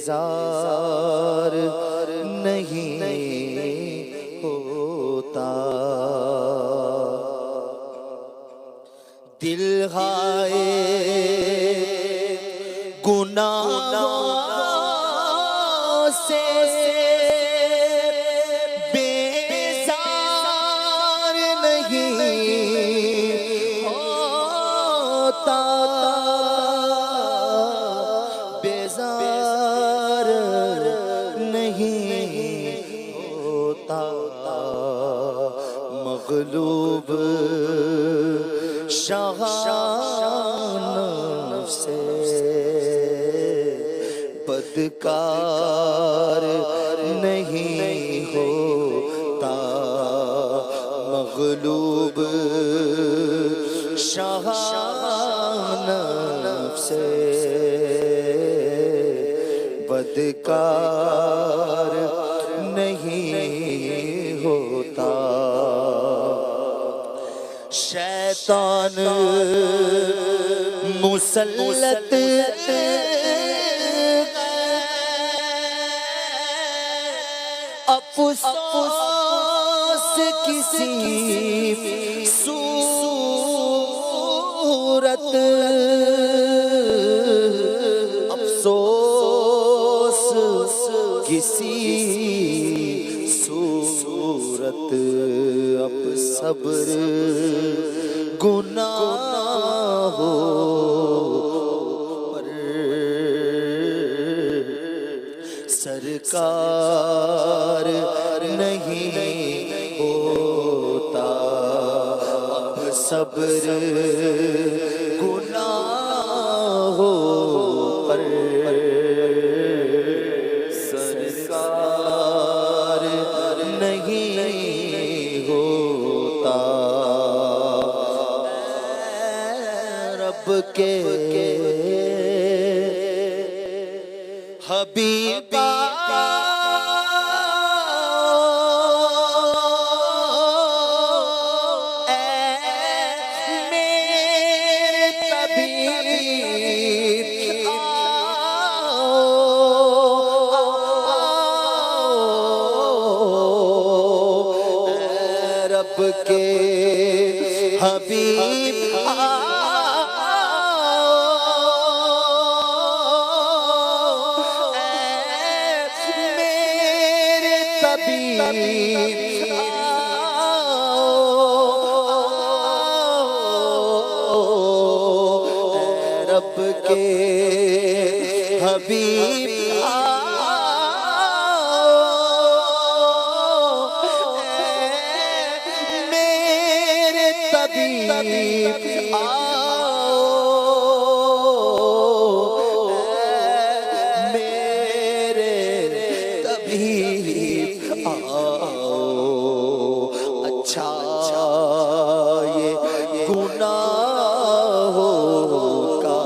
بیزار نہیں ہوتا، دل ہائے گناہوں سے بیزار نہیں ہوتا، بیزار نہیں ہوتا، مغلوب شاہان سے بدکار نہیں ہوتا، مغلوب شاہان سے بدکار نہیں ہوتا، شیطان مسلط افسوس کسی صورت، افسوس کسی صورت، اب صبر گناہوں پر سرکار نہیں ہوتا، اب صبر گناہوں پر سرکار نہیں ہوتا، رب کے حبیبا رب کے حبیب میرے طبیب رب کے حبیب طبیب آؤ، میرے طبیب آؤ، اچھا یہ گناہوں کا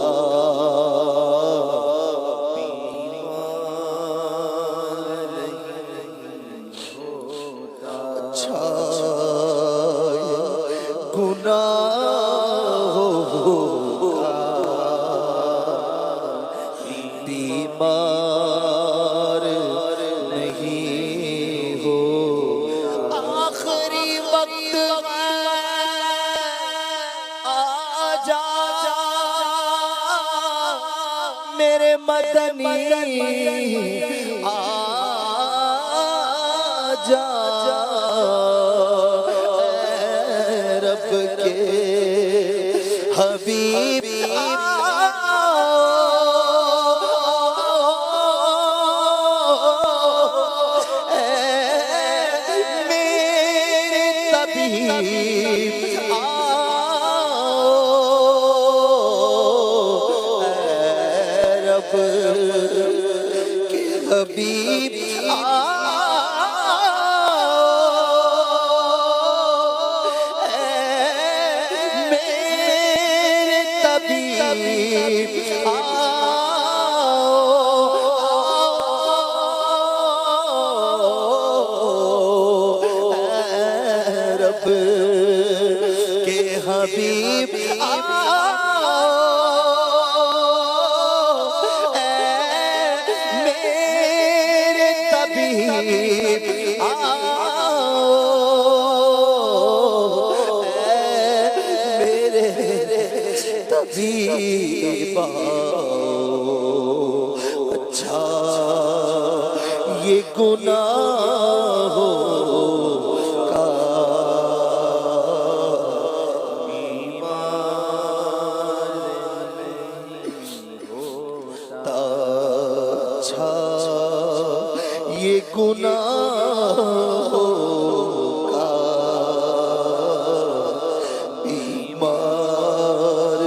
اچھا گناہوں کا بیمار نہیں ہو، آخری وقت آ جا میرے مدنی، آ جا رب کے حبیب میرے طبیب رب کے حبیب رب کے حبیب میرے گناہوں کا اچھا یہ گناہوں کا بیمار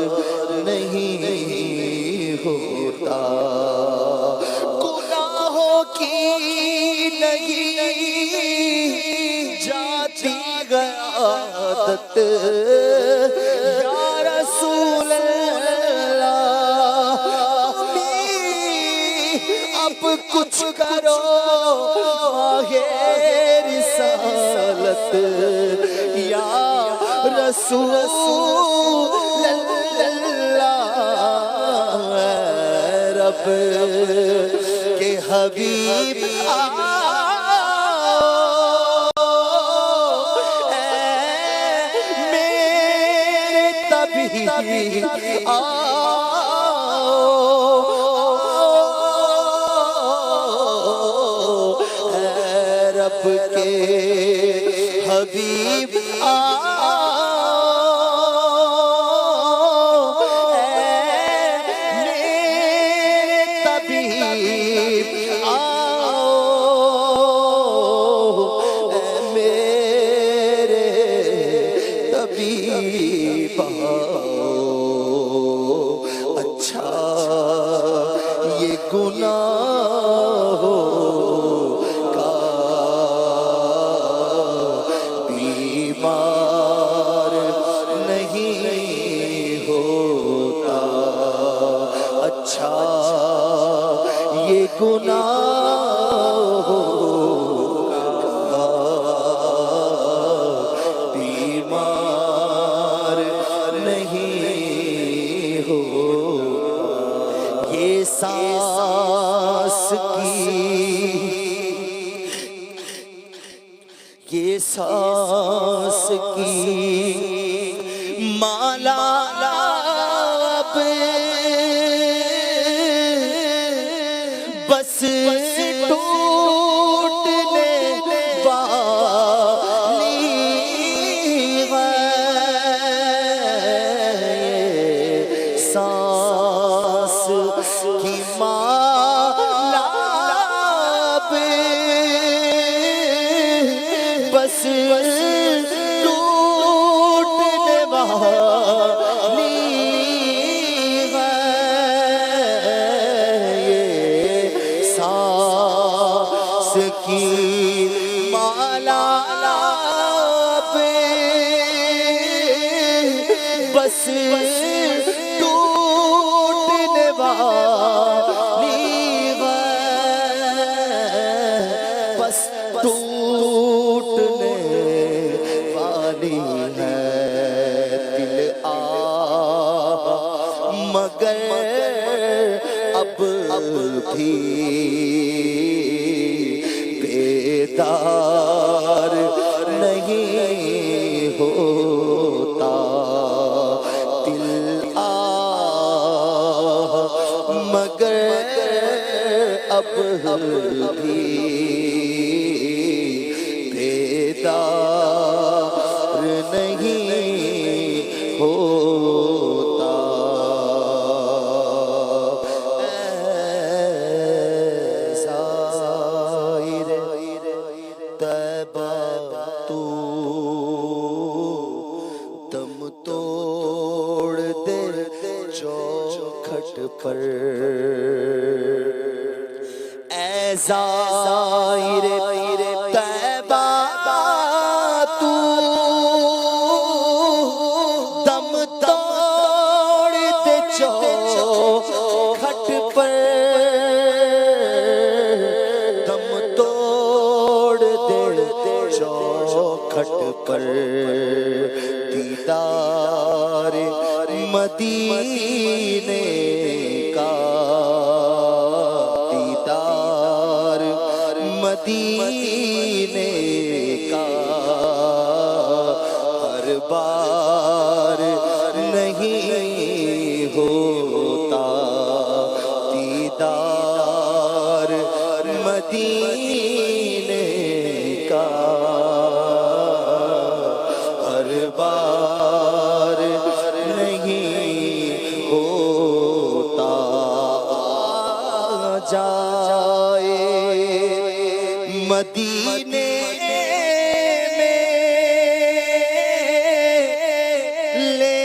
نہیں ہوتا گناہوں کی نہیں جاتی عادت یا رسول اللہ اب کچھ کرو آگے رسالت یا رسول اللہ رب کے حبیب میرے طبیب رب کے حبیب میرے طبیب میرے طبیب اچھا یہ گناہوں کا بیمار نہیں ہوتا اچھا یہ گناہوں کا بیمار نہیں ہوتا یہ سانس کی مالا بس ٹوٹنے والی سانس کی مالا بس ٹوٹنے والی سانس کی مالا بس ٹوٹنے والی بس ٹوٹنے والی ہے دل مگر اب بھی بیدار نہیں ہوتا دل مگر اب بھی بیدار نہیں ہوتا زائر طیبہ تو دم توڑ دے چوکھٹ پر اے زائر طیبہ تو دم توڑ دے چوکھٹ پر دم توڑ دے چوکھٹ پر دیدار مدینے کا دیدار مدینے کا ہر بار نہیں ہوتا دیدار مدینے جائے مدینے میں لے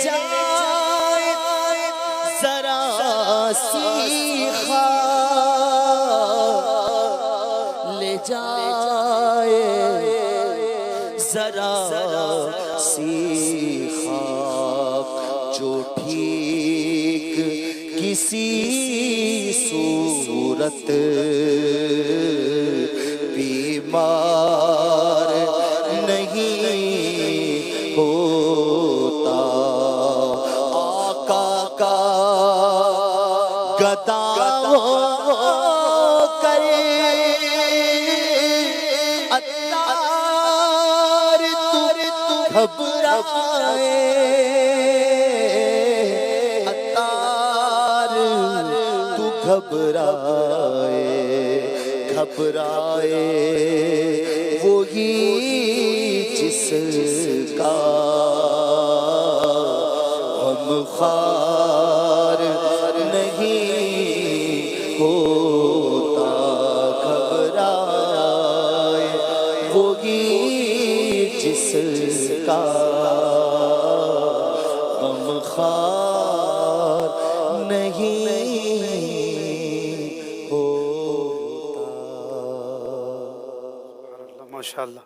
جائے ذرا سی خاک لے جائے ذرا سی خاک جو ٹھیک کسی صورت بیمار نہیں ہوتا آقا کا گدا ہو کر عطار تو گھبرائے عطار تو گھبرائے گھبرائے وہی جس کا غم خوار نہیں ہوتا گھبرائے وہی جس کا غم خوار نہیں ہوتا. ماشاء اللہ.